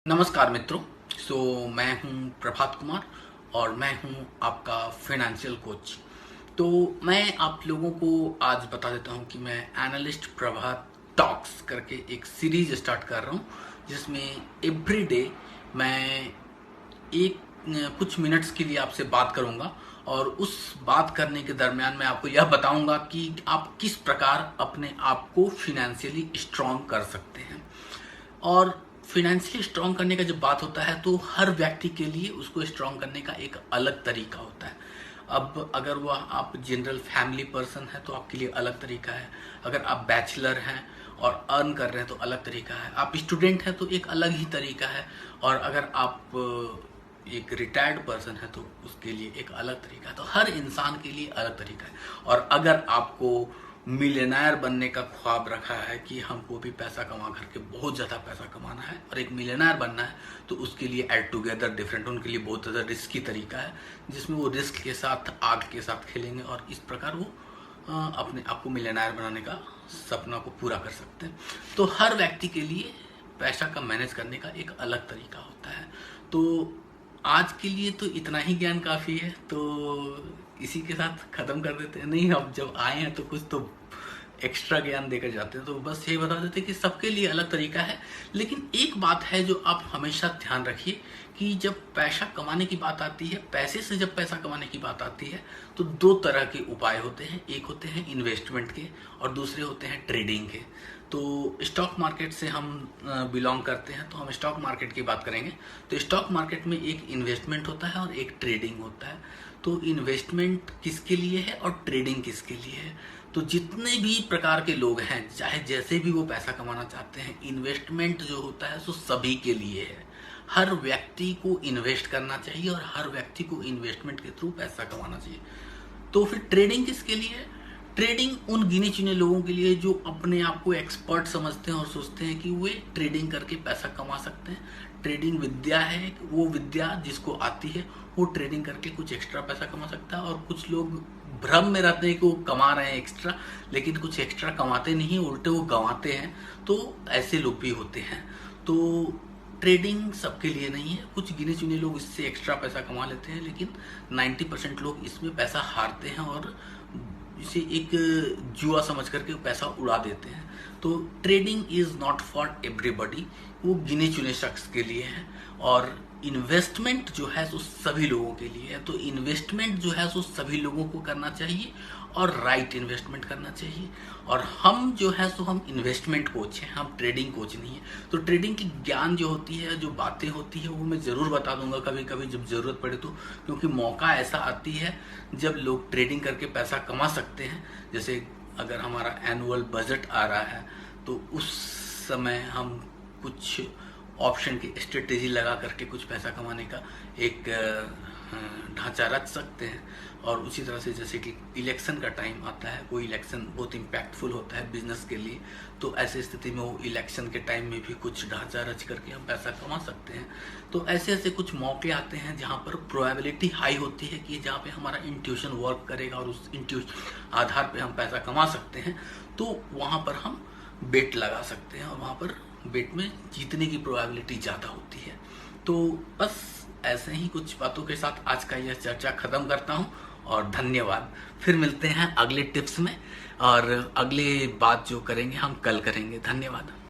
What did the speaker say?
नमस्कार मित्रों। मैं हूं प्रभात कुमार और मैं हूं आपका फाइनेंशियल कोच। तो मैं आप लोगों को आज बता देता हूं कि मैं एनालिस्ट प्रभात टॉक्स करके एक सीरीज स्टार्ट कर रहा हूं, जिसमें एवरी डे मैं एक कुछ मिनट्स के लिए आपसे बात करूंगा और उस बात करने के दरमियान मैं आपको यह बताऊंगा कि आप किस प्रकार अपने आप को फिनेंशियली स्ट्रांग कर सकते हैं। और फिनेंशियली स्ट्रांग करने का जब बात होता है तो हर व्यक्ति के लिए उसको स्ट्रांग करने का एक अलग तरीका होता है। अब अगर वह आप जनरल फैमिली पर्सन है तो आपके लिए अलग तरीका है, अगर आप बैचलर हैं और अर्न कर रहे हैं तो अलग तरीका है, आप स्टूडेंट हैं तो एक अलग ही तरीका है, और अगर आप एक रिटायर्ड पर्सन है तो उसके लिए एक अलग तरीका है। तो हर इंसान के लिए अलग तरीका है। और अगर आपको मिलियनेयर बनने का ख्वाब रखा है कि हमको भी पैसा कमा करके बहुत ज़्यादा पैसा कमाना है और एक मिलियनेयर बनना है, तो उसके लिए एड टुगेदर डिफरेंट, उनके लिए बहुत ज़्यादा रिस्की तरीका है, जिसमें वो रिस्क के साथ आग के साथ खेलेंगे और इस प्रकार वो अपने आप को मिलियनेयर बनाने का सपना को पूरा कर सकते हैं। तो हर व्यक्ति के लिए पैसा का मैनेज करने का एक अलग तरीका होता है। तो आज के लिए तो इतना ही ज्ञान काफ़ी है, तो इसी के साथ ख़त्म कर देते हैं। नहीं, अब जब आए हैं तो कुछ तो एक्स्ट्रा ज्ञान देकर जाते हैं। तो बस ये बता देते हैं कि सबके लिए अलग तरीका है। लेकिन एक बात है जो आप हमेशा ध्यान रखिए कि जब पैसा कमाने की बात आती है, पैसे से जब पैसा कमाने की बात आती है, तो दो तरह के उपाय होते हैं। एक होते हैं इन्वेस्टमेंट के और दूसरे होते हैं ट्रेडिंग के। तो स्टॉक मार्केट से हम बिलोंग करते हैं, तो हम स्टॉक मार्केट की बात करेंगे। तो स्टॉक मार्केट में एक इन्वेस्टमेंट होता है और एक ट्रेडिंग होता है। तो इन्वेस्टमेंट किसके लिए है और ट्रेडिंग किसके लिए है? तो जितने भी प्रकार के लोग हैं, चाहे जैसे भी वो पैसा कमाना चाहते हैं, इन्वेस्टमेंट जो होता है वो सभी के लिए है। हर व्यक्ति को इन्वेस्ट करना चाहिए और हर व्यक्ति को इन्वेस्टमेंट के थ्रू पैसा कमाना चाहिए। तो फिर ट्रेडिंग किसके लिए है? ट्रेडिंग उन गिने चुने लोगों के लिए जो अपने आप को एक्सपर्ट समझते हैं और सोचते हैं कि वे ट्रेडिंग करके पैसा कमा सकते हैं। ट्रेडिंग विद्या है, वो विद्या जिसको आती है वो ट्रेडिंग करके कुछ एक्स्ट्रा पैसा कमा सकता है। और कुछ लोग भ्रम में रहते हैं कि वो कमा रहे हैं एक्स्ट्रा, लेकिन कुछ एक्स्ट्रा कमाते नहीं, उल्टे वो गंवाते हैं। तो ऐसे लोग भी होते हैं। तो ट्रेडिंग सबके लिए नहीं है। कुछ गिने चुने लोग इससे एक्स्ट्रा पैसा कमा लेते हैं, लेकिन 90% लोग इसमें पैसा हारते हैं और इसे एक जुआ समझ करके पैसा उड़ा देते हैं। तो trading is not for everybody, वो गिने चुने शख्स के लिए है। और इन्वेस्टमेंट जो है वो सभी लोगों के लिए है। तो इन्वेस्टमेंट जो है वो सभी लोगों को करना चाहिए और राइट इन्वेस्टमेंट करना चाहिए। और हम जो है सो हम इन्वेस्टमेंट कोच हैं, हम ट्रेडिंग कोच नहीं है। तो ट्रेडिंग की ज्ञान जो होती है, जो बातें होती है, वो मैं ज़रूर बता दूंगा कभी कभी जब ज़रूरत पड़े तो। क्योंकि मौका ऐसा आती है जब लोग ट्रेडिंग करके पैसा कमा सकते हैं। जैसे अगर हमारा एनुअल बजट आ रहा है तो उस समय हम कुछ ऑप्शन की स्ट्रेटेजी लगा करके कुछ पैसा कमाने का एक ढांचा रच सकते हैं। और उसी तरह से जैसे कि इलेक्शन का टाइम आता है, वो इलेक्शन बहुत इम्पैक्टफुल होता है बिजनेस के लिए, तो ऐसी स्थिति में वो इलेक्शन के टाइम में भी कुछ ढांचा रच करके हम पैसा कमा सकते हैं। तो ऐसे ऐसे कुछ मौके आते हैं जहाँ पर प्रोबेबिलिटी हाई होती है कि जहाँ पे हमारा इंट्यूशन वर्क करेगा और उस इंट्यूशन आधार पे हम पैसा कमा सकते हैं। तो वहाँ पर हम बेट लगा सकते हैं और वहाँ पर बेट में जीतने की प्रोबेबिलिटी ज़्यादा होती है। तो बस ऐसे ही कुछ बातों के साथ आज का यह चर्चा खत्म करता हूँ और धन्यवाद। फिर मिलते हैं अगले टिप्स में और अगले बात जो करेंगे हम कल करेंगे। धन्यवाद।